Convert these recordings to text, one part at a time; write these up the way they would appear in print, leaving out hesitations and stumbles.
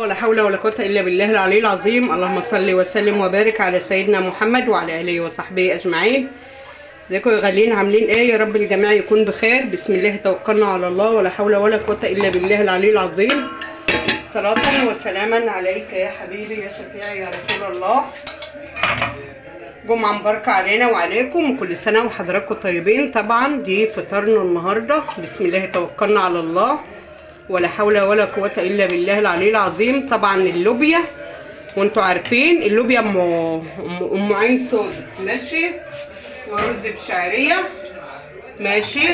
ولا حول ولا قوة إلا بالله العلي العظيم. اللهم صل وسلم وبارك على سيدنا محمد وعلى آله وصحبه أجمعين. ازيكم يا غاليين، عاملين ايه؟ يا رب الجميع يكون بخير. بسم الله توكلنا على الله، ولا حول ولا قوة إلا بالله العلي العظيم. صلاة وسلاما عليك يا حبيبي يا شفيعي يا رسول الله. جمعة مباركة علينا وعليكم، وكل سنة وحضراتكم طيبين. طبعا دي فطارنا النهاردة. بسم الله توكلنا على الله، ولا حول ولا قوة إلا بالله العلي العظيم. طبعا اللوبيا، وانتوا عارفين اللوبيا ام عين سود، ماشي، ورز بشعرية، ماشي،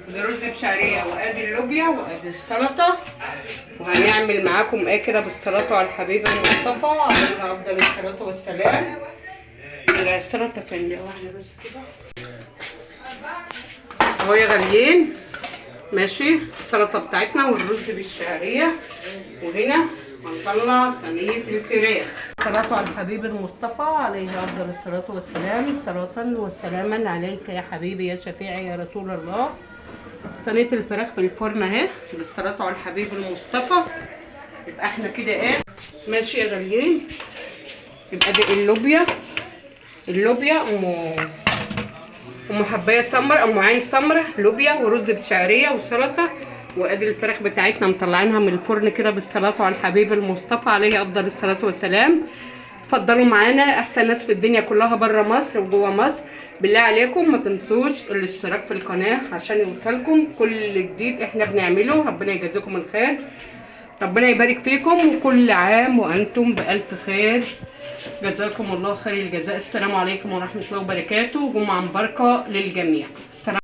ده رز بشعرية، وادي اللوبيا وادي السلطة. وهنعمل معاكم ايه كده بالسلطة على الحبيب المصطفى عليه افضل الصلاة والسلام. السلطة في واحدة بس كده اهو يا غاليين، ماشي. السلطه بتاعتنا والرز بالشعريه، وهنا هنطلع صينيه الفراخ. صلاة على الحبيب المصطفى عليه افضل الصلاه والسلام. صلاه وسلاما عليك يا حبيبي يا شفيعي يا رسول الله. صينيه الفراخ في الفرن اهي بالصلاه على الحبيب المصطفى. يبقى احنا كده ايه، ماشي يا غاليين. يبقى دي اللوبيا ام حبايه سمر، ام عين سمره، لوبيا ورز بشعريه وسلطه. وادي الفراخ بتاعتنا مطلعينها من الفرن كده بالصلاه على الحبيب المصطفى عليه افضل الصلاه والسلام. اتفضلوا معانا. احسن ناس في الدنيا كلها بره مصر وجوه مصر، بالله عليكم ما تنسوش الاشتراك في القناه عشان يوصلكم كل جديد احنا بنعمله. ربنا يجازيكم الخير، ربنا يبارك فيكم، وكل عام وانتم بألف خير. جزاكم الله خير الجزاء. السلام عليكم ورحمة الله وبركاته. جمعة مباركة للجميع. السلام